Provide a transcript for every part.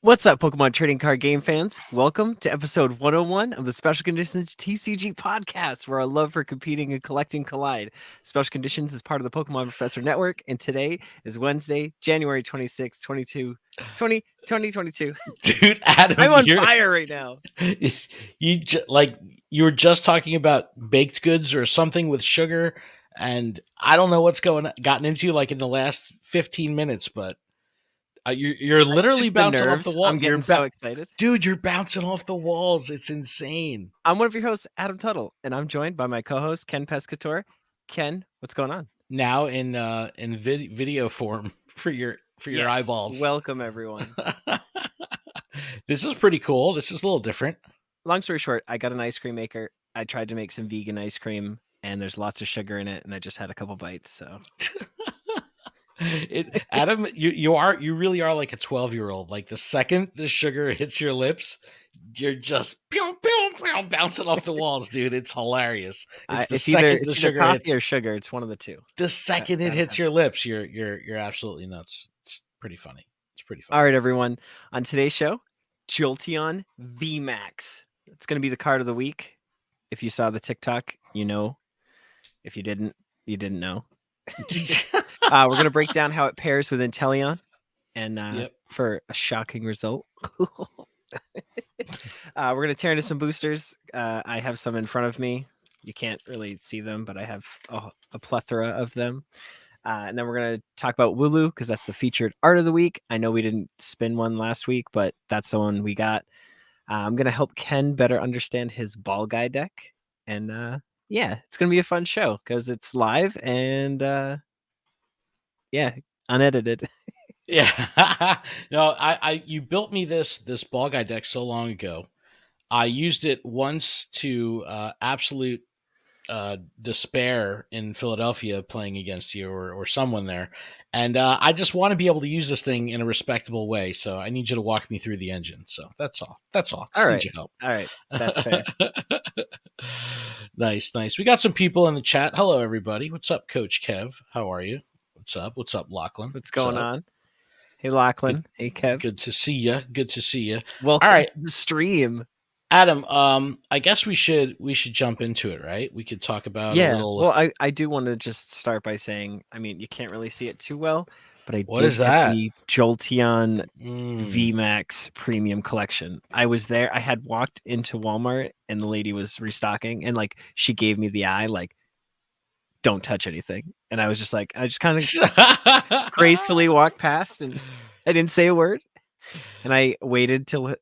What's up, Pokemon trading card game fans? Welcome to episode 101 of the Special Conditions TCG podcast, where our love for competing and collecting collide. Special Conditions is part of the Pokemon Professor Network, and today is Wednesday, January 26, 2022. Dude, Adam, I'm on fire right now. You were just talking about baked goods or something with sugar, and I don't know what's gotten into like in the last 15 minutes, but you're literally bouncing off the wall. I'm getting so excited. Dude, you're bouncing off the walls. It's insane. I'm one of your hosts, Adam Tuttle, and I'm joined by my co-host, Ken Pescator. Ken, what's going on? Now in video form for your eyeballs. Welcome, everyone. This is pretty cool. This is a little different. Long story short, I got an ice cream maker. I tried to make some vegan ice cream, and there's lots of sugar in it, and I just had a couple bites, so... Adam, you really are like a 12-year-old. Like the second the sugar hits your lips, you're just bouncing off the walls, dude. It's hilarious. It's either coffee hits, or sugar. It's one of the two. The second it hits your lips, you're absolutely nuts. It's pretty funny. All right, everyone. On today's show, Jolteon VMAX. It's going to be the card of the week. If you saw the TikTok, you know. If you didn't, you didn't know. We're going to break down how it pairs with Inteleon, and for a shocking result. We're going to tear into some boosters. I have some in front of me. You can't really see them, but I have a plethora of them. And then we're going to talk about Wooloo, because that's the featured art of the week. I know we didn't spin one last week, but that's the one we got. I'm going to help Ken better understand his ball guy deck. And it's going to be a fun show because it's live and unedited. Yeah. No, you built me this ball guy deck so long ago. I used it once to absolute despair in Philadelphia playing against you or someone there. And I just want to be able to use this thing in a respectable way. So I need you to walk me through the engine. So that's all. Just all right. Need your help. All right. That's fair. Nice. We got some people in the chat. Hello, everybody. What's up, Coach Kev? How are you? What's up, Lachlan? What's going on? Hey, Lachlan. Hey, Kev. Good to see you. Welcome to the stream. Adam, I guess we should jump into it, right? We could talk about a little... Well, I do want to just start by saying, I mean, you can't really see it too well, but what is that? The Jolteon VMAX Premium Collection. I was there. I had walked into Walmart, and the lady was restocking, and like she gave me the eye, like, don't touch anything. And I was just like, I just kind of gracefully walked past, and I didn't say a word. And I waited till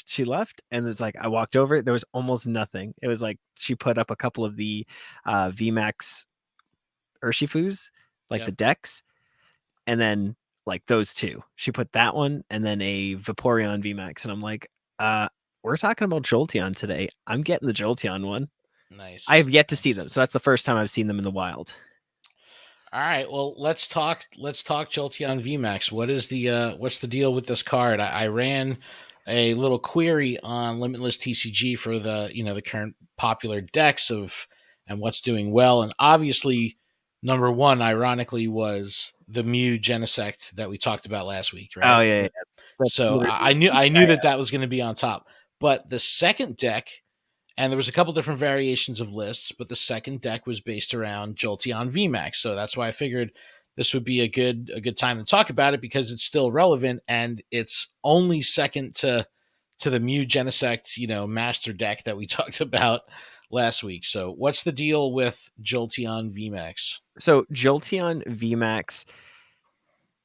she left, and it's like I walked over. There was almost nothing. It was like she put up a couple of the VMAX Urshifus, like the decks, and then like those two. She put that one, and then a Vaporeon VMAX, and I'm like, we're talking about Jolteon today. I'm getting the Jolteon one. Nice. I have yet to see them, so that's the first time I've seen them in the wild. All right, well, let's talk Jolteon VMAX. What's the deal with this card? I ran a little query on Limitless TCG for the current popular decks and what's doing well, and obviously number one, ironically, was the Mew Genesect that we talked about last week, right? Oh yeah. So I knew that was going to be on top, but the second deck. And there was a couple different variations of lists, but the second deck was based around Jolteon VMAX. So that's why I figured this would be a good time to talk about it, because it's still relevant, and it's only second to the Mew Genesect, master deck that we talked about last week. So what's the deal with Jolteon VMAX? So Jolteon VMAX,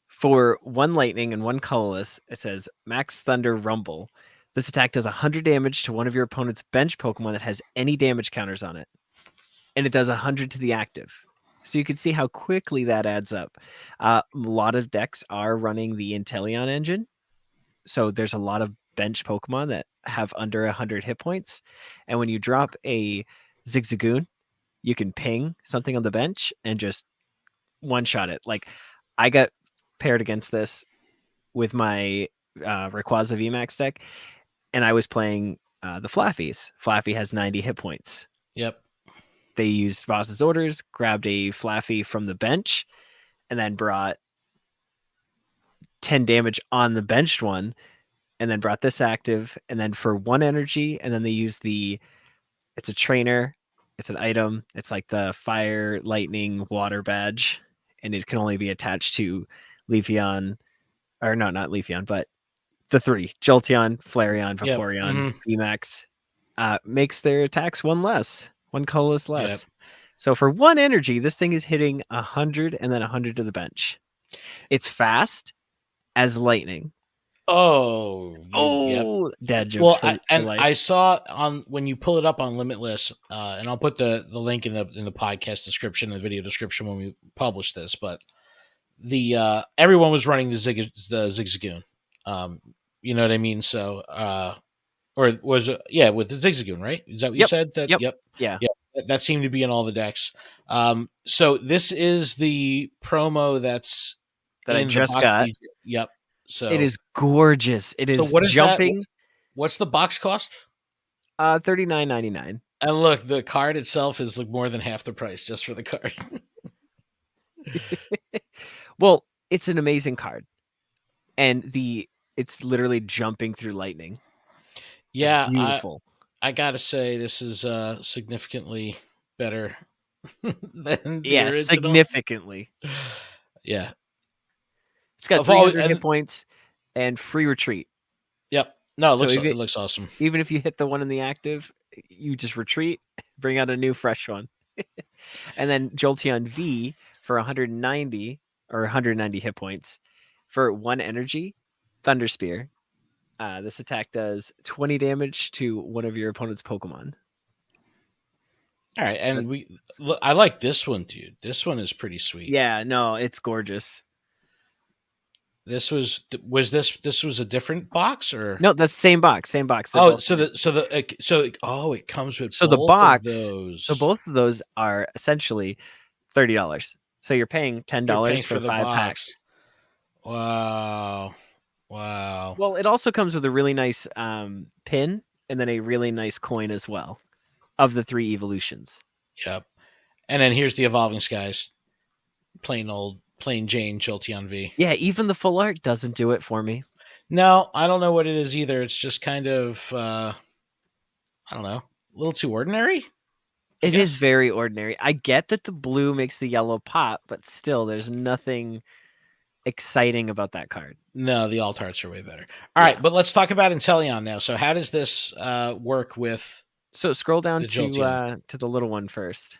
for one lightning and one colorless, it says Max Thunder Rumble. This attack does 100 damage to one of your opponent's bench Pokemon that has any damage counters on it. And it does 100 to the active. So you can see how quickly that adds up. A lot of decks are running the Inteleon engine. So there's a lot of bench Pokemon that have under 100 hit points. And when you drop a Zigzagoon, you can ping something on the bench and just one-shot it. Like, I got paired against this with my Rayquaza VMAX deck, and I was playing the Flaffies. Flaffy has 90 hit points. Yep. They used boss's orders, grabbed a Flaffy from the bench, and then brought 10 damage on the benched one, and then brought this active, and then for 1 energy, and then they use it's a trainer, it's an item, it's like the fire, lightning, water badge, and it can only be attached to Leafeon, or no, not Leafeon, but the 3, Jolteon, Flareon, Yep. Vaporeon, VMAX, makes their attacks 1 less, 1 colorless less. Yep. So for 1 energy, this thing is hitting 100 and then 100 to the bench. It's fast as lightning. Oh, yep. Dad jokes Well, for life. I saw on when you pull it up on Limitless, and I'll put the link in the podcast description, the video description when we publish this. But the everyone was running the Zigzagoon. You know what I mean? So, or was it, yeah, with the Zigzagoon, right? Is that what you said? That Yep. Yeah. That seemed to be in all the decks. So this is the promo that's that I in the just box. got. Yep. So It is gorgeous. It is what is jumping. that? What's the box cost? $39.99. And look, the card itself is like more than half the price just for the card. Well, it's an amazing card, and it's literally jumping through lightning. Yeah, it's beautiful. I gotta say this is significantly better than the original. Significantly. Yeah, it's got 300 hit points and free retreat. Yep. No, it looks awesome. Even if you hit the one in the active, you just retreat, bring out a new fresh one. And then Jolteon V for 190 or 190 hit points for 1 energy, Thunder Spear. This attack does 20 damage to one of your opponent's Pokemon. All right, and I like this one, dude. This one is pretty sweet. Yeah, no, it's gorgeous. This was a different box, or no? That's the same box. It comes with so both the box. Of those. So both of those are essentially $30. So you're paying $10 for 5 packs. Wow. Well, it also comes with a really nice pin and then a really nice coin as well of the 3 evolutions. Yep. And then here's the Evolving Skies. Plain Jane Jolteon V. Yeah, even the full art doesn't do it for me. No, I don't know what it is either. It's just kind of, I don't know, a little too ordinary. It is very ordinary. I get that the blue makes the yellow pop, but still, there's nothing exciting about that card. No, the alt arts are way better. All right, but let's talk about Inteleon now. So how does this work with... So scroll down to the little one first.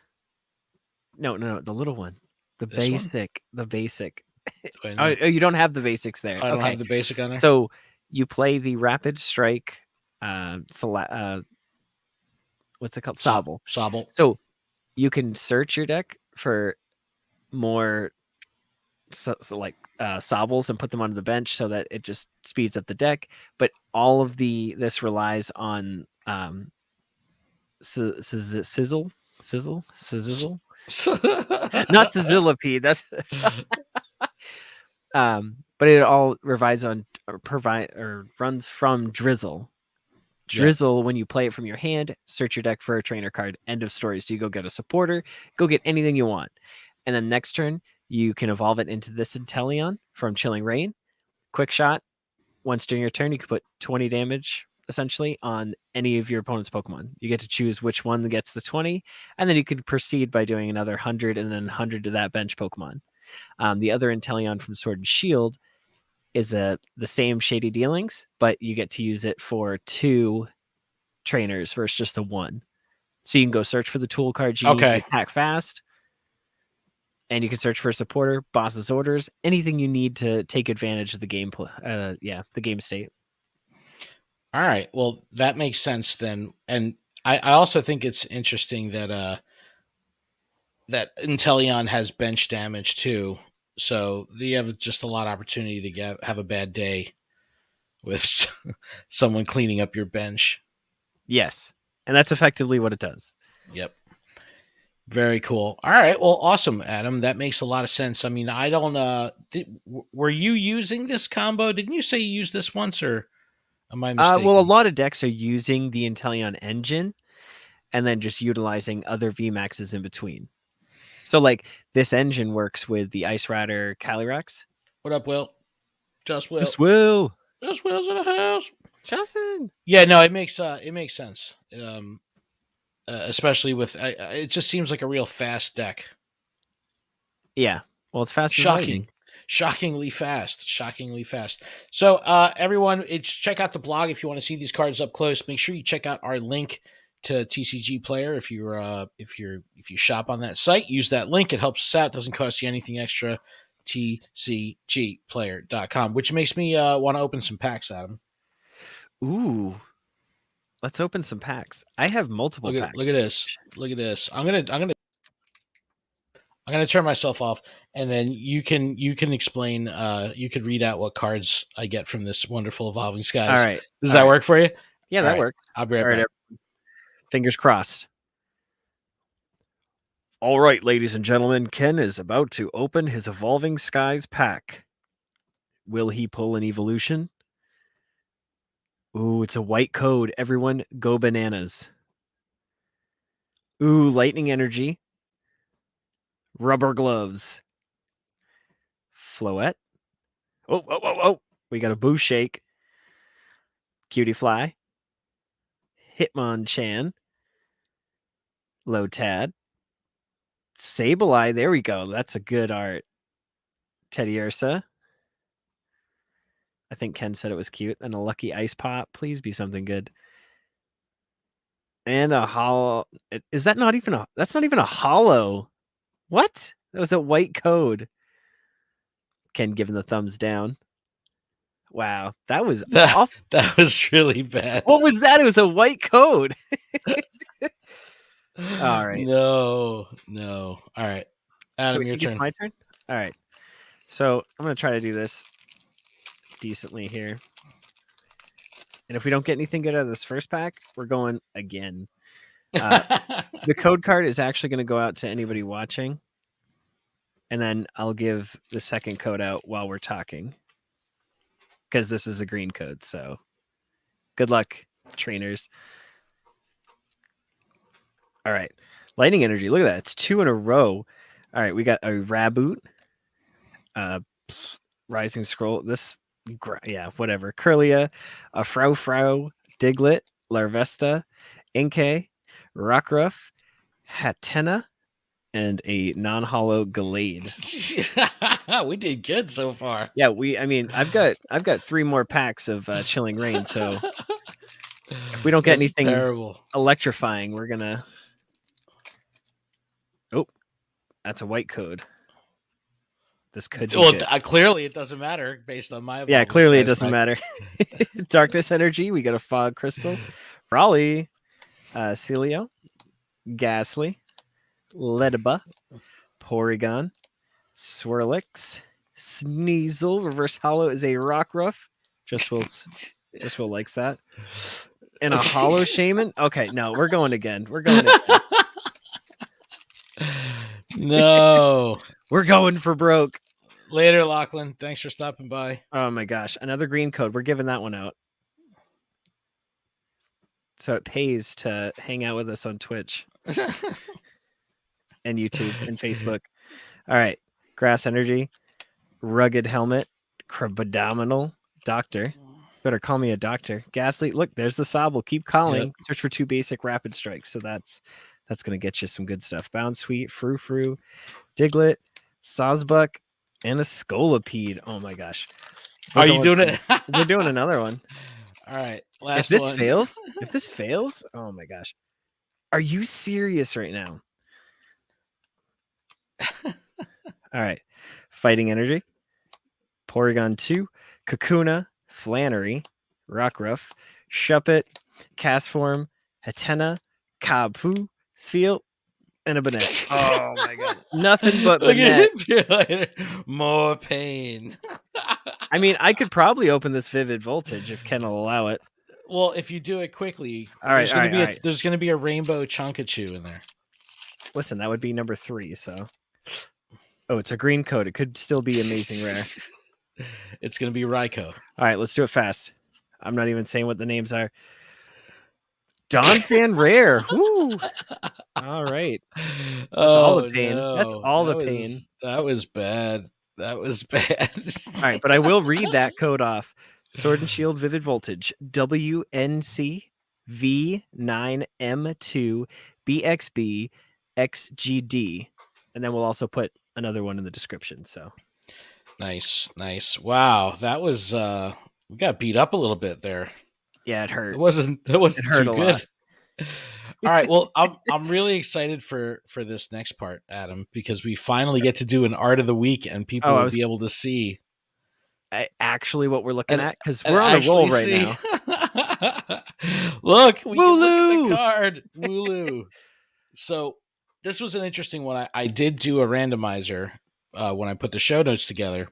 No, the little one. The basic. Oh, you don't have the basics there. I don't have the basic on there. So you play the Rapid Strike. What's it called? Sobble. So you can search your deck for more Sobbles and put them onto the bench so that it just speeds up the deck. But all of this relies on sizzle. Not Sizzlipede. That's but it all runs from Drizzle. Drizzle, when you play it from your hand, search your deck for a trainer card. End of story. So you go get a supporter, go get anything you want. And then next turn, you can evolve it into this Inteleon from Chilling Reign. Quick shot. Once during your turn, you can put 20 damage essentially on any of your opponent's Pokemon. You get to choose which one gets the 20, and then you could proceed by doing another 100 and then 100 to that bench Pokemon. The other Inteleon from Sword and Shield is the same shady dealings, but you get to use it for 2 trainers versus just the 1. So you can go search for the tool cards you need to attack fast, and you can search for a supporter, boss's orders, anything you need to take advantage of the game. The game state. All right. Well, that makes sense then. And I also think it's interesting that that Inteleon has bench damage too. So you have just a lot of opportunity to have a bad day with someone cleaning up your bench. Yes. And that's effectively what it does. Yep. Very cool. All right. Well, awesome, Adam. That makes a lot of sense. I mean, I don't, were you using this combo? Didn't you say you used this once, or am I mistaken? Well, a lot of decks are using the Inteleon engine and then just utilizing other VMAXs in between. So, like, this engine works with the Ice Rider Calyrex. What up, Will? Just Will. Just Will. Best whales in the house. Justin. Yeah, no, it makes sense. Especially with it just seems like a real fast deck. Yeah. Well, it's fast as lightning. Shockingly fast. So everyone, check out the blog if you want to see these cards up close. Make sure you check out our link to TCG Player if you shop on that site. Use that link. It helps us out. Doesn't cost you anything extra. TCGplayer.com, which makes me want to open some packs, Adam. Ooh. Let's open some packs. I have multiple packs. Look at this. I'm gonna turn myself off, and then you can explain. You could read out what cards I get from this wonderful Evolving Skies. All right. Does that work for you? Yeah, that works. I'll be right back. Fingers crossed. All right, ladies and gentlemen, Ken is about to open his Evolving Skies pack. Will he pull an evolution? Ooh, it's a white code. Everyone go bananas. Ooh, lightning energy. Rubber gloves. Floette. Oh. We got a boo shake. Cutie fly. Hitmonchan. Lotad. Sableye. There we go. That's a good art. Teddy Ursa. I think Ken said it was cute. And a lucky ice pop. Please be something good. And a hollow. Is that not even a... That's not even a hollow. What? That was a white code. Ken giving the thumbs down. Wow. That was awful. That was really bad. What was that? It was a white code. All right. No. All right. Adam, your turn. My turn? All right. So I'm going to try to do this decently here. And if we don't get anything good out of this first pack, we're going again. The code card is actually going to go out to anybody watching. And then I'll give the second code out while we're talking. Because this is a green code. So good luck, trainers. All right. Lightning energy. Look at that. It's 2 in a row. All right. We got a Raboot. Rising Scroll. Whatever. Curlia. A Frau. Diglett. Larvesta. Inkay. Rockruff. Hatena. And a non-hollow Gallade. We did good so far. Yeah, I've got 3 more packs of Chilling Rain, so if we don't get anything electrifying, we're gonna... Oh, that's a white code. This could be good. Clearly it doesn't matter based on my... Yeah, clearly it doesn't matter. Darkness Energy, we got a Fog Crystal. Raleigh, Celio, Ghastly, Ledaba, Porygon, Swirlix, Sneasel. Reverse Hollow is a Rockruff. Just will likes that. And a Hollow Shaman. Okay, no, we're going again. No. We're going for broke. Later, Lachlan. Thanks for stopping by. Oh my gosh. Another green code. We're giving that one out. So it pays to hang out with us on Twitch. And YouTube and Facebook. All right. Grass Energy. Rugged Helmet. Crabominal. Doctor. Better call me a doctor. Ghastly. Look, there's the Sobble. Keep calling. Yep. Search for 2 basic rapid strikes. So that's going to get you some good stuff. Bound Sweet. Frou. Diglett. Sawsbuck. And a Scolipede. Oh my gosh. Are you doing it? We're doing another one. All right. If this fails, oh my gosh. Are you serious right now? All right. Fighting Energy. Porygon 2. Kakuna. Flannery. Rockruff. Shuppet. Castform. Hatena. Kabfu. Spheal. And a Banette. Oh my god. Nothing but Banette. More pain. I mean, I could probably open this Vivid Voltage if Ken will allow it. Well, if you do it quickly, there's going to be a Rainbow Chonkachu in there. Listen, that would be number 3, so... Oh, it's a green code. It could still be amazing rare. It's going to be Raikou. All right, let's do it fast. I'm not even saying what the names are. Donphan Rare. Woo. All right. That's all the pain. No. That's all the pain. That was bad. All right, but I will read that code off. Sword and Shield Vivid Voltage WNC V9M2 BXB XGD, and then we'll also put another one in the description. So Nice. Wow, that was we got beat up a little bit there. yeah, it hurt. It It wasn't hurt too a good. lot. All right, well, I'm really excited for this next part, Adam, because we finally get to do an art of the week, and people Oh, will be able to see actually what we're looking and at, because and we're on a roll actually right see. now. Look, we can look at the Wooloo! card. Wooloo. So this was an interesting one. I did do a randomizer when I put the show notes together.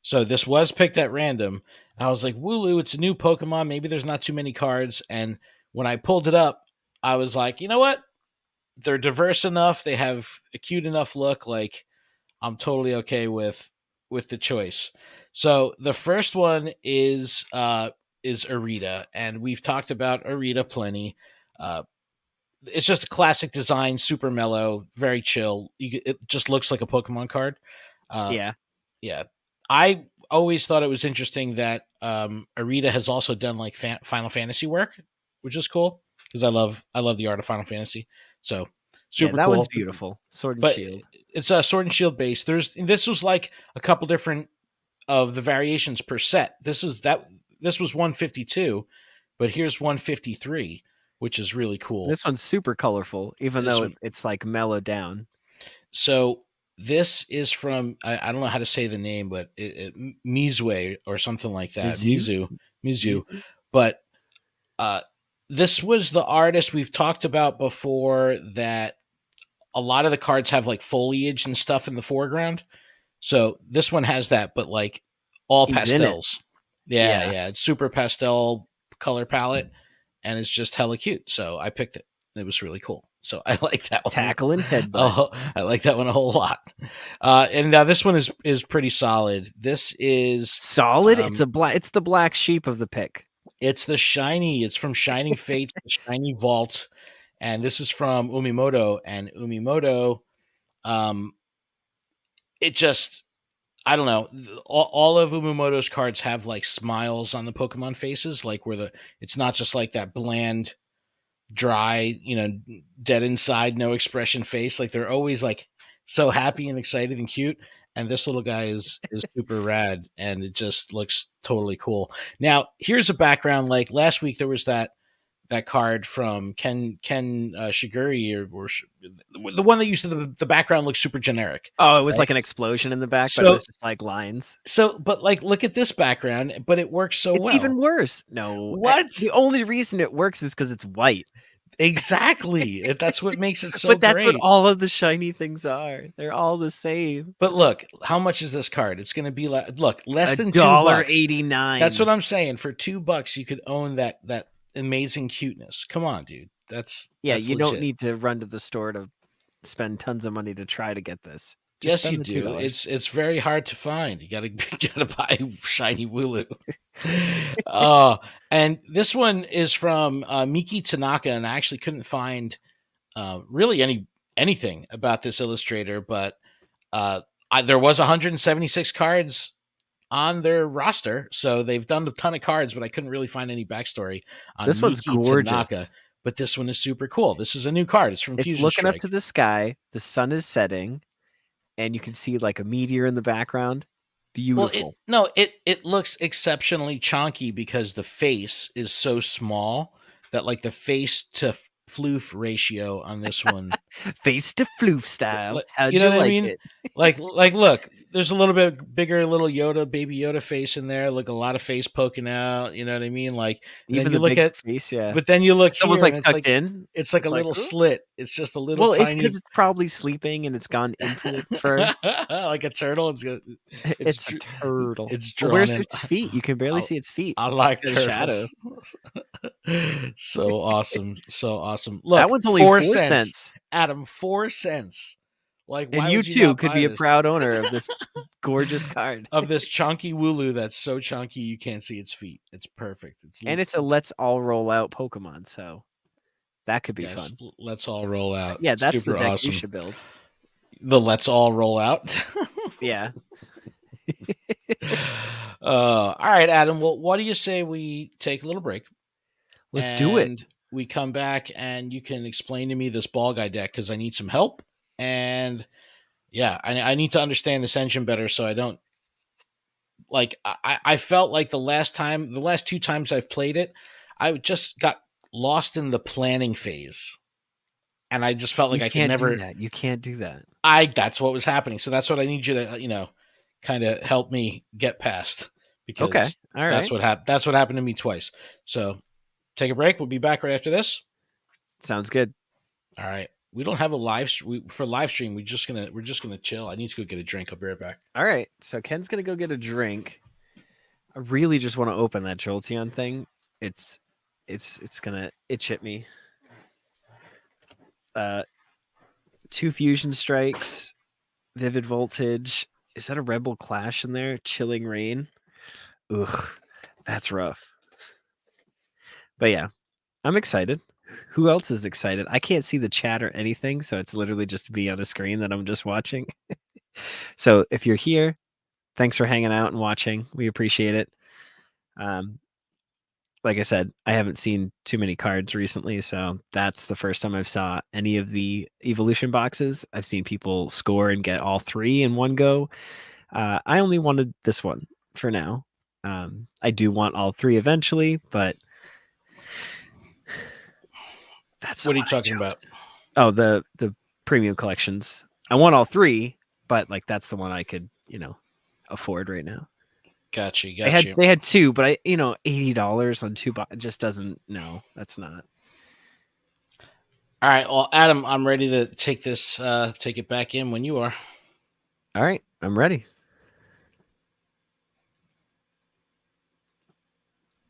So this was picked at random. I was like, Wooloo, it's a new Pokemon. Maybe there's not too many cards. And when I pulled it up, I was like, you know what? They're diverse enough. They have a cute enough look. Like, I'm totally okay with the choice. So the first one is Arita, and we've talked about Arita plenty. It's just a classic design, super mellow, very chill. It just looks like a Pokemon card. Yeah, Yeah, I always thought it was interesting that Arita has also done like Final Fantasy work, which is cool because I love the art of Final Fantasy. So yeah, super that one's cool. beautiful. Sword and But Shield. it's a Sword and Shield base. This was like a couple different of the variations per set. This was 152, but here's 153, which is really cool. This one's super colorful, even though it's like mellowed down. So this is from I don't know how to say the name, but Mizue or something like that. Mizu. But this was the artist we've talked about before, that a lot of the cards have like foliage and stuff in the foreground. So this one has that, but like all pastels. Yeah. It's super pastel color palette, and it's just hella cute. So I picked it. It was really cool. So I like that one. Tackle and headbutt. Oh, I like that one a whole lot. And now this one is pretty solid. This is solid. It's the black sheep of the pick. It's the shiny. It's from Shining Fate, the Shiny Vault, and this is from Umimoto. And Umimoto, it just, I don't know. All of Umimoto's cards have like smiles on the Pokemon faces, like where it's not just like that bland, dry, dead inside, no expression face. Like they're always like so happy and excited and cute. And this little guy is super rad, and it just looks totally cool. Now, here's a background. Like last week, there was that card from Ken Shiguri, or the one that used to the background looks super generic. Oh, it was like an explosion in the back, but it was just like lines. So, but like, look at this background, but it works so well. It's even worse. No, what? The only reason it works is because it's white. Exactly. That's what makes it so But that's great. what all of the shiny things are. They're all the same. But look, how much is this card? It's going to be like, look, less than $1.89. That's what I'm saying. For $2, you could own that amazing cuteness. Come on, dude. That's you legit. don't need to run to the store to spend tons of money to try to get this. Yes, you do. It's very hard to find. You gotta buy shiny Wooloo. And this one is from Miki Tanaka, and I actually couldn't find really anything about this illustrator, but there was 176 cards on their roster, so they've done a ton of cards, but I couldn't really find any backstory on this one's Miki gorgeous. Tanaka. But this one is super cool. This is a new card. It's from Fusion It's looking Strike. up to the sky. The sun is setting, and you can see like a meteor in the background. Beautiful. Well, it looks exceptionally chonky because the face is so small that like the face to floof ratio on this one, face to floof style. How'd you know what like I mean? it? like look, there's a little bit bigger little baby Yoda face in there. Like a lot of face poking out. You know what I mean? Like even you the look big at face, yeah. But then you look it's here, almost like and tucked in. It's like a little slit. It's just a little tiny. It's because it's probably sleeping and it's gone into its fur. Like a turtle. It's a turtle. It's drawn where's in. its feet? You can barely see its feet. I like turtles. Shadow. So awesome. So awesome. Look, that one's only 4 cents. Adam, 4 cents. Like, and you too could be a proud owner of this gorgeous card. Of this chunky Wooloo that's so chunky you can't see its feet. It's perfect. It's a let's all roll out Pokemon, so that could be fun. Let's all roll out. Yeah, that's super the deck awesome. you should build. The let's all roll out. Yeah. All right, Adam. Well, what do you say we take a little break Let's do it. and we come back and you can explain to me this ball guy deck because I need some help. And yeah, I need to understand this engine better so I don't like. I felt like the last 2 times I've played it, I just got lost in the planning phase, and I just felt like You I could can't do never. that. You can't do that. That's what was happening. So that's what I need you to kind of help me get past Okay. because All right. that's what happened to me twice. So take a break. We'll be back right after this. Sounds good. All right. We don't have a for live stream. We're just gonna chill. I need to go get a drink. I'll be right back. All right. So Ken's gonna go get a drink. I really just want to open that Jolteon thing. It's gonna itch at me. 2 fusion strikes, vivid voltage. Is that a rebel clash in there? Chilling rain. Ugh, that's rough. But yeah, I'm excited. Who else is excited? I can't see the chat or anything, so it's literally just me on a screen that I'm just watching. So if you're here, thanks for hanging out and watching. We appreciate it. Like I said, I haven't seen too many cards recently, so that's the first time I've saw any of the evolution boxes. I've seen people score and get all 3 in one go. I only wanted this one for now. I do want all 3 eventually, but that's What are you talking about? Oh, the premium collections. I want all 3, but like that's the one I could afford right now. Got you. They had 2, but I $80 on 2 just doesn't. No, that's not. All right. Well, Adam, I'm ready to take it back in when you are. All right, I'm ready.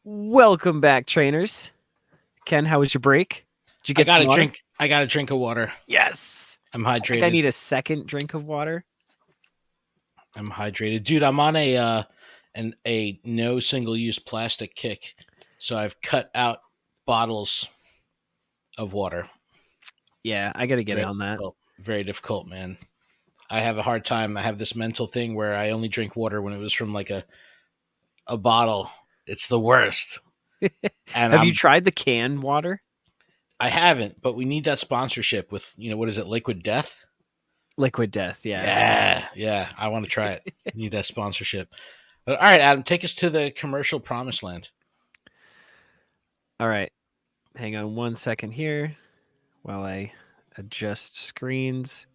Welcome back, trainers. Ken, how was your break? Did you get some water? I got a drink of water. Yes. I'm hydrated. I think I need a second drink of water. I'm hydrated, dude. I'm on a no single use plastic kick, so I've cut out bottles of water. Yeah, I got to get on that. Very difficult, man. I have a hard time. I have this mental thing where I only drink water when it was from like a bottle. It's the worst. And have you tried the canned water? I haven't, but we need that sponsorship with, what is it, Liquid Death? Liquid Death, yeah. Yeah. I want to try it. Need that sponsorship. But, all right, Adam, take us to the commercial promised land. All right. Hang on 1 second here while I adjust screens.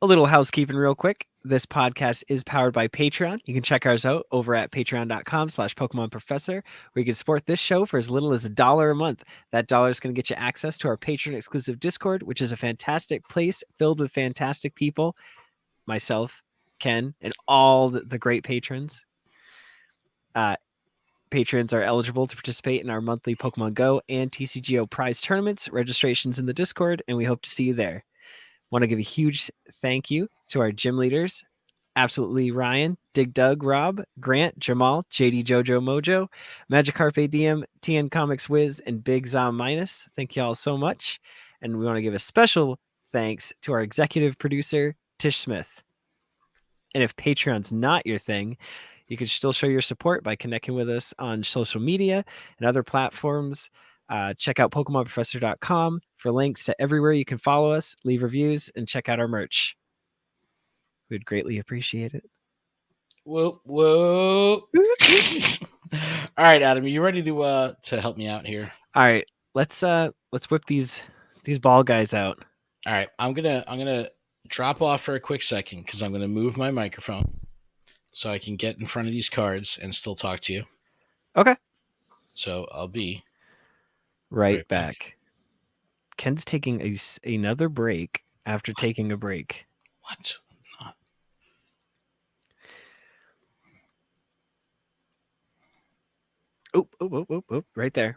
A little housekeeping real quick. This podcast is powered by Patreon. You can check ours out over at patreon.com/Pokemon Professor, where you can support this show for as little as $1 a month. That dollar is going to get you access to our Patreon exclusive Discord, which is a fantastic place filled with fantastic people. Myself, Ken, and all the great patrons. Patrons are eligible to participate in our monthly Pokemon Go and TCGO prize tournaments. Registrations in the Discord, and we hope to see you there. Want to give a huge thank you to our gym leaders, Absolutely Ryan, Dig Dug, Rob, Grant, Jamal, JD Jojo Mojo, Magikarp DM, TN Comics Wiz, and Big Zom Minus. Thank you all so much. And we want to give a special thanks to our executive producer, Tish Smith. And if Patreon's not your thing, you can still show your support by connecting with us on social media and other platforms. Check out PokemonProfessor.com for links to everywhere you can follow us, leave reviews, and check out our merch. We'd greatly appreciate it. Whoa. All right, Adam, are you ready to help me out here? All right, let's whip these ball guys out. All right, I'm gonna drop off for a quick second because I'm gonna move my microphone so I can get in front of these cards and still talk to you. Okay. So I'll be right back. Ken's taking another break after taking a break. What? Oh, right there.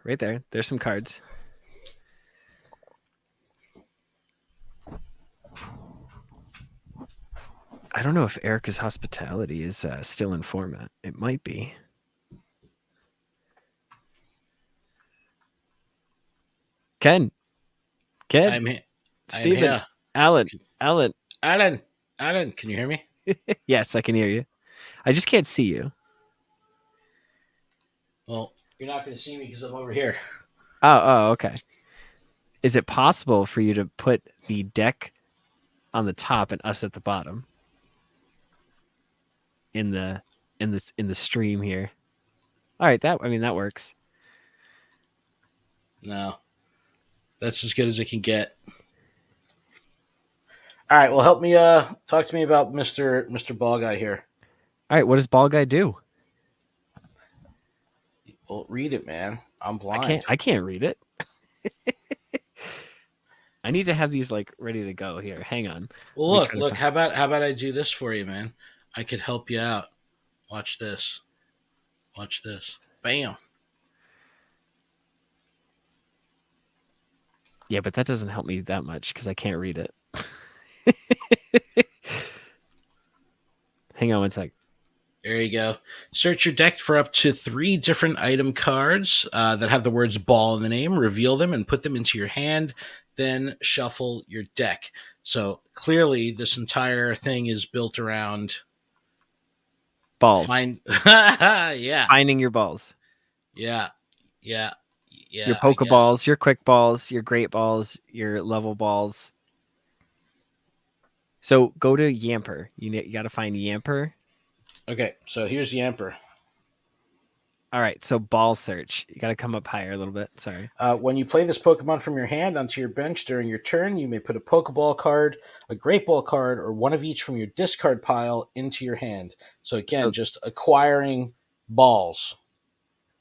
There's some cards. I don't know if Erica's Hospitality is still in format. It might be. Ken. I'm Steven. here. Alan. Alan, Alan, can you hear me? Yes, I can hear you. I just can't see you. Well, you're not going to see me because I'm over here. Oh, okay. Is it possible for you to put the deck on the top and us at the bottom in the stream here? All right, that works. No, that's as good as it can get. All right, well, help me. Talk to me about Mister Ball Guy here. All right, what does Ball Guy do? Well, read it, man. I'm I can't blind. I can't read it. I need to have these like ready to go here. Hang on. Well, Let me look, try to look. find. How about I do this for you, man? I could help you out. Watch this. Watch this. Bam. Yeah, but that doesn't help me that much because I can't read it. Hang on one sec. There you go. Search your deck for up to 3 different item cards that have the words ball in the name. Reveal them and put them into your hand. Then shuffle your deck. So clearly, this entire thing is built around Balls. find. Yeah, Finding your balls. yeah, yeah, yeah. Your I guess. Pokeballs, your quick balls, your great balls, your level balls. So go to Yamper. You got to find Yamper. Okay, so here's the Emperor. All right, so ball search. You got to come up higher a little bit. Sorry. When you play this Pokemon from your hand onto your bench during your turn, you may put a Pokeball card, a Great Ball card, or one of each from your discard pile into your hand. So again, So just acquiring balls.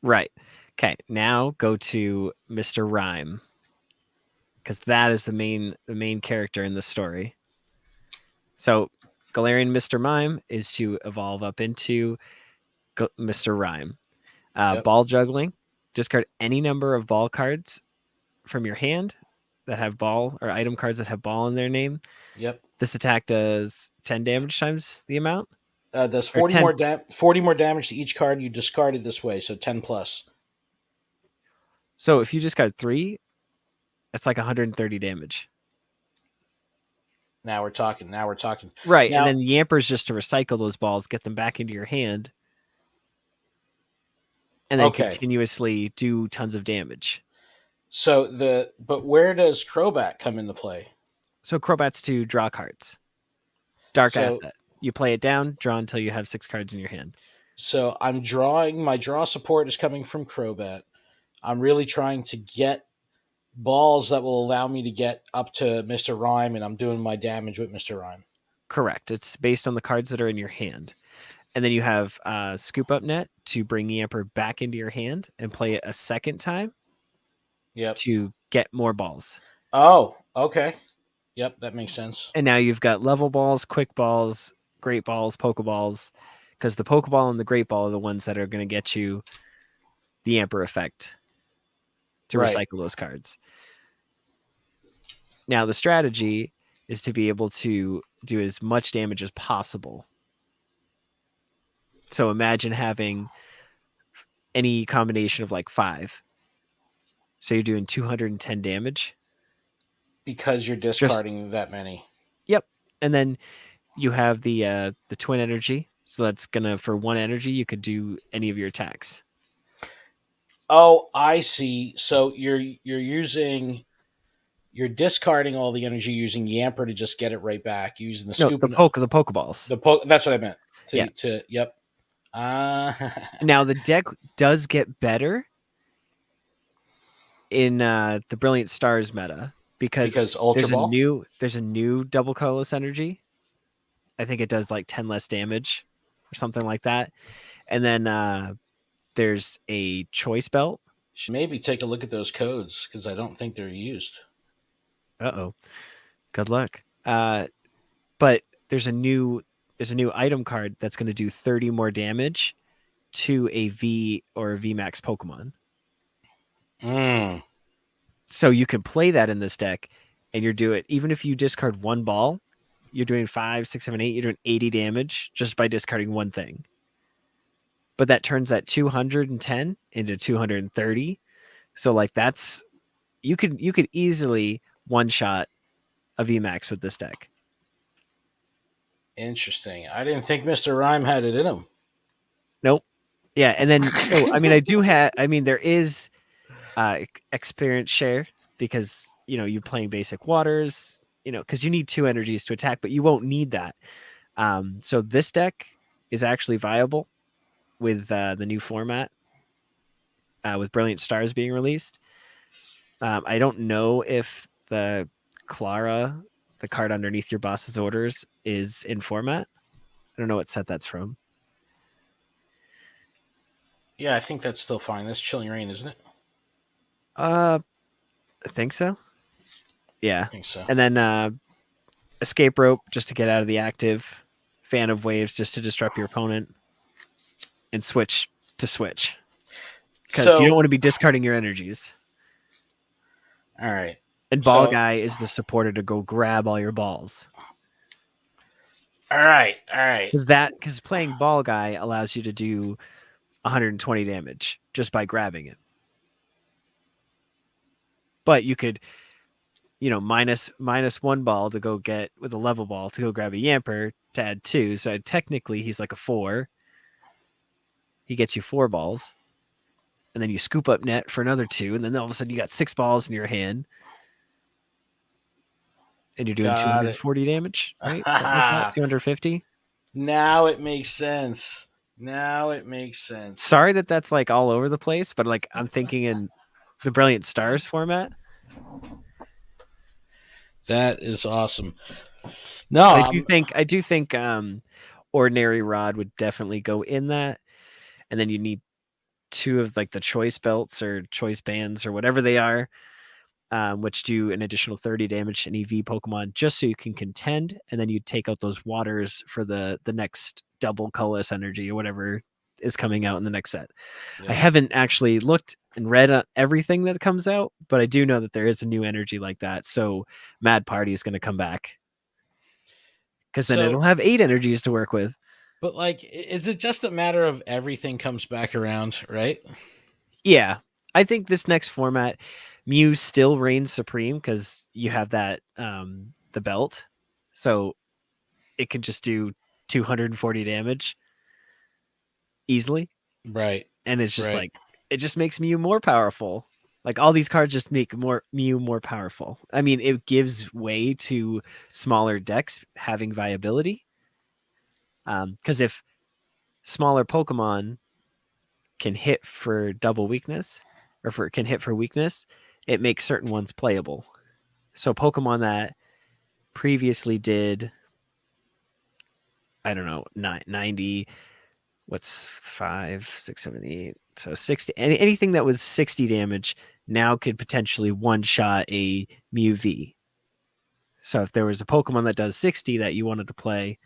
right. Okay, now go to Mr. Rhyme because that is the main character in the story. So Galarian Mr. Mime is to evolve up into Mr. Rhyme. Yep. Ball juggling. Discard any number of ball cards from your hand that have ball or item cards that have ball in their name. Yep. This attack does 10 damage times the amount. Does Or 40 10. more 40 more damage to each card you discarded this way, so 10 plus. So if you discard 3, that's like 130 damage. Now we're talking. Now we're talking. Right, Now, and then Yamper's just to recycle those balls, get them back into your hand, and then okay. continuously do tons of damage. But where does Crobat come into play? So Crobat's to draw cards. Dark So, asset. You play it down, draw until you have 6 cards in your hand. So I'm drawing. My draw support is coming from Crobat. I'm really trying to get balls that will allow me to get up to Mr. Rhyme, and I'm doing my damage with Mr. Rhyme. Correct. It's based on the cards that are in your hand. And then you have Scoop Up Net to bring Yamper back into your hand and play it a second time. Yep. To get more balls. Oh, okay. Yep, that makes sense. And now you've got level balls, quick balls, great balls, Pokeballs, because the Pokeball and the Great Ball are the ones that are going to get you the Yamper effect to recycle those cards. Now, the strategy is to be able to do as much damage as possible. So imagine having any combination of like 5. So you're doing 210 damage. Because you're discarding that many. Yep. And then you have the twin energy. So that's gonna, for 1 energy, you could do any of your attacks. Oh, I see. So you're discarding all the energy using Yamper to just get it right back. You're using the scoop. The Pokeballs. That's what I meant. Yeah. Yep. Now the deck does get better in the Brilliant Stars meta because Ultraball? there's a new double colorless energy. I think it does like 10 less damage or something like that. And then there's a choice belt. Should maybe take a look at those codes because I don't think they're used. Uh-oh. Good luck. But there's a new item card that's going to do 30 more damage to a V or a VMAX Pokemon. So you can play that in this deck, and you're doing, even if you discard 1 ball, you're doing 5, 6, 7, 8. You're doing 80 damage just by discarding 1 thing. But that turns that 210 into 230. So like that's you could easily one shot a VMAX with this deck. Interesting. I didn't think Mr. Rhyme had it in him. Nope. Yeah, and then so I mean, there is experience share because you're playing basic waters, because you need 2 energies to attack, but you won't need that. So this deck is actually viable with the new format, with Brilliant Stars being released. I don't know if the Clara, the card underneath your boss's orders, is in format. I don't know what set that's from. Yeah, I think that's still fine. That's Chilling Rain, isn't it? I think so. Yeah. I think so. And then Escape Rope, just to get out of the active. Fan of Waves, just to disrupt your opponent. And Switch to switch. Because you don't want to be discarding your energies. All right. And Ball Guy is the supporter to go grab all your balls. All right. Because playing Ball Guy allows you to do 120 damage just by grabbing it. But you could, minus 1 ball to go get with a level ball to go grab a Yamper to add 2. So technically he's like a 4. He gets you 4 balls. And then you scoop up net for another 2. And then all of a sudden you got 6 balls in your hand. And you're doing 240 damage, right? Something like that. 250. Now it makes sense. Sorry that's like all over the place, but like I'm thinking in the Brilliant Stars format. That is awesome. No, I do think Ordinary Rod would definitely go in that, and then you need 2 of like the choice belts or choice bands or whatever they are, which do an additional 30 damage to an EV Pokemon, just so you can contend, and then you take out those waters for the next double colorless energy or whatever is coming out in the next set. Yeah. I haven't actually looked and read everything that comes out, but I do know that there is a new energy like that. So Mad Party is going to come back, because then it'll have 8 energies to work with. But like, is it just a matter of everything comes back around, right? Yeah, I think this next format, Mew still reigns supreme because you have that the belt, so it can just do 240 damage easily, right? And it's just like, it just makes Mew more powerful. Like all these cards just make Mew more powerful. I mean, it gives way to smaller decks having viability. Because if smaller Pokemon can hit for double weakness, or can hit for weakness, it makes certain ones playable. So Pokemon that previously did, I don't know, 90, what's 5, 6, 7, 8, so 60, anything that was 60 damage now could potentially one-shot a Mew V. So if there was a Pokemon that does 60 that you wanted to play,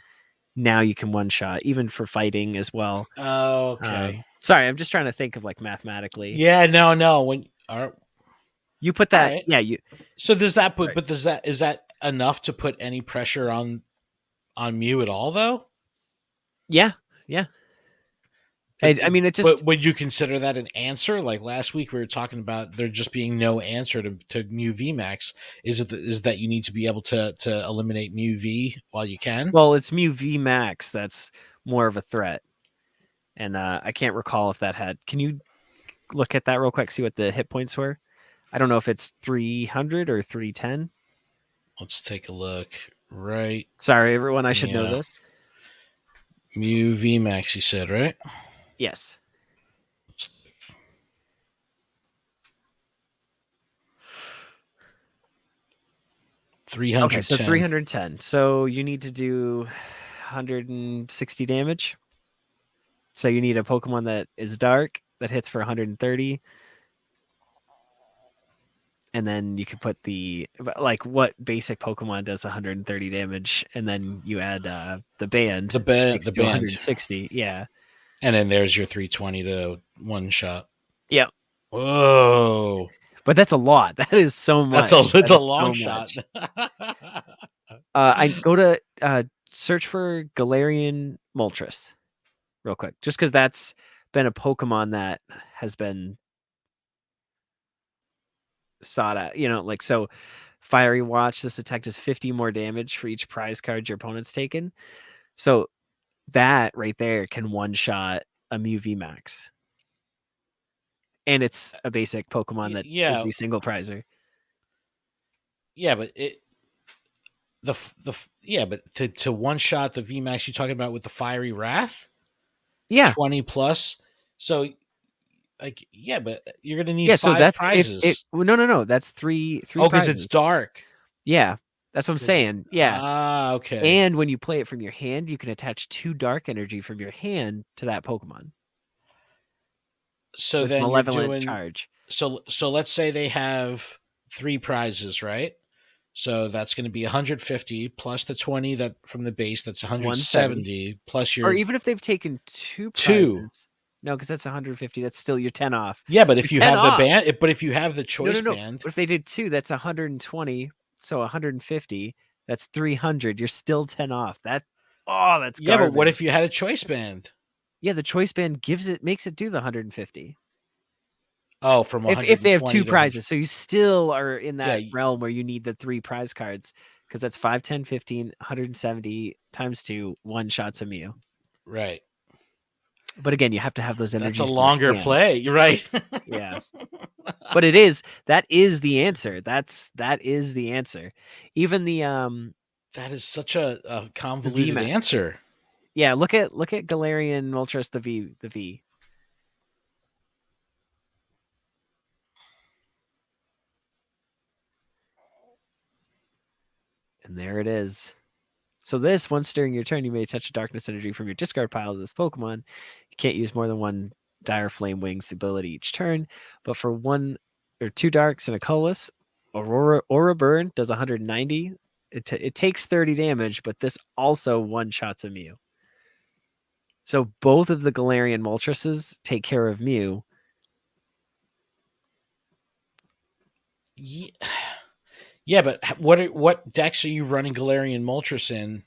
now you can one-shot, even for fighting as well. Oh, okay. Sorry, I'm just trying to think of like mathematically. Yeah, no. When you put that, right. Yeah, you. So does that put? Right. But is that enough to put any pressure on Mew at all, though? Yeah. I mean, it just. But would you consider that an answer? Like last week, we were talking about there just being no answer to Mew VMAX. Is that you need to be able to eliminate Mew V while you can? Well, it's Mew VMAX that's more of a threat, and I can't recall if that had. Can you look at that real quick? See what the hit points were. I don't know if it's 300 or 310. Let's take a look. Right. Sorry, everyone. I should know this. Mew VMAX, you said, right? Yes. Okay, so 310. So you need to do 160 damage. So you need a Pokemon that is dark, that hits for 130. And then you could put what basic Pokemon does 130 damage, and then you add the band. The band. 160, yeah. And then there's your 320 to one shot. Yep. Whoa. But that's a lot. That is so much. That's a long shot. I go to search for Galarian Moltres real quick, just because that's been a Pokemon that has been sought out. So Fiery Watch, this attack does 50 more damage for each prize card your opponent's taken. So that right there can one-shot a Mew VMAX. And it's a basic Pokemon that is Yeah, the single prizer. yeah, but but to one shot the VMAX you talking about with the Fiery Wrath, Yeah. 20 plus. So like but you're gonna need Yeah, so 5 that's if it prizes. well, no, that's three Oh, because it's prizes. dark. Yeah. That's what I'm Because it's saying. Yeah. okay. And when you play it from your hand, you can attach 2 dark energy from your hand to that Pokemon So with then you're malevolent doing charge. so let's say they have 3 prizes, right? So that's going to be 150 plus the 20 that from the base. That's 170. 170 plus Or your even if they've taken 2 2. prizes. No, because that's 150. That's still you're 10 off. Yeah, but You're if you 10 have the off. band, but if you have the choice No. band, But if they did 2, that's 120. So 150. That's 300. You're still 10 off. That's yeah, but what garbage. if you had a choice band? Yeah, the choice band makes it do the 150. Oh, from If they have 120 2 to 100. prizes. So you still are in Yeah, that realm where you need the 3 prize cards because that's 5, 10, 15, 170 times 2, one shots a Mew. right. But again, you have to have those That's a energies in longer your hand. play. You're right. Yeah. But that is the answer. That is the answer. Even the That is such a the convoluted VMAX. answer. Yeah, look at Galarian Moltres the V. And there it is. So this, once during your turn, you may touch a darkness energy from your discard pile of this Pokemon. You can't use more than one Dire Flame Wings ability each turn, but for 1 or 2 darks and a colorless, Aura Burn does 190. It takes 30 damage, but this also one-shots a Mew. So both of the Galarian Moltresses take care of Mew. Yeah, but what decks are you running Galarian Moltres in?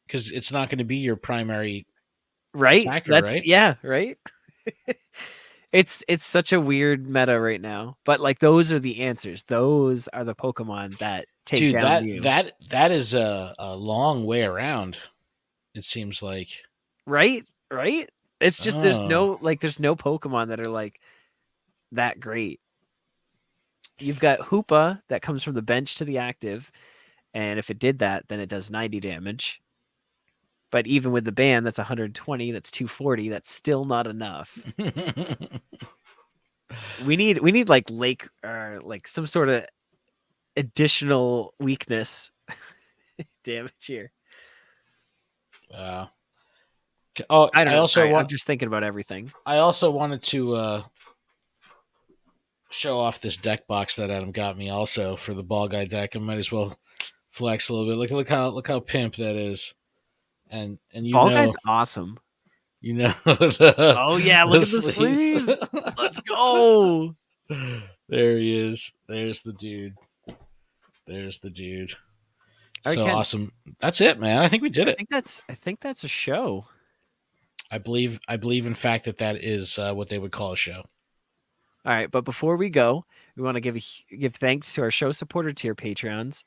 Because it's not going to be your primary Right? attacker, right? Right? It's such a weird meta right now. But like those are the answers. Those are the Pokemon that take Dude, down that Mew. that is a long way around. It seems like. Right? It's just there's Oh. no Pokemon that are like that great. You've got Hoopa that comes from the bench to the active, and if it did that, then it does 90 damage. But even with the ban, that's 120, that's 240, that's still not enough. We need like lake or like some sort of additional weakness damage here. Oh, I don't know. Sorry, I'm just thinking about everything. I also wanted to show off this deck box that Adam got me also for the ball guy deck. I might as well flex a little bit. Look how pimp that is. And Ball Guy's awesome. The, oh yeah, look at the sleeves. Let's go. There he is. There's the dude. So awesome. That's it, man. I think we did it. I think that's a show. I believe in fact that is what they would call a show. All right, but before we go, we want to give thanks to our show supporter tier Patreons.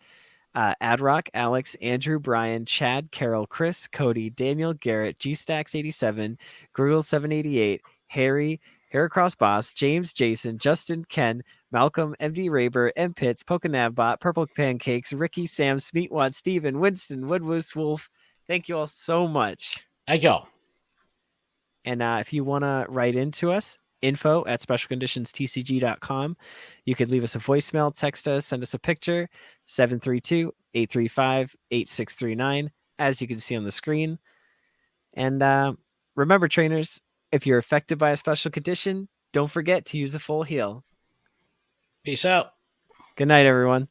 Adrock, Alex, Andrew, Brian, Chad, Carol, Chris, Cody, Daniel, Garrett, GStacks87, Grugel788, Harry, Heracross Boss, James, Jason, Justin, Ken, Malcolm, MD Raber, M Pitts, Pokenavbot, Purple Pancakes, Ricky, Sam, Smeatwad, Steven, Winston, Woodwoos Wolf. Thank you all so much. I go. And if you want to write into us, info@specialconditionstcg.com. You could leave us a voicemail, text us, send us a picture, 732-835-8639, as you can see on the screen. And remember, trainers, if you're affected by a special condition, don't forget to use a full heal. Peace out. Good night, everyone.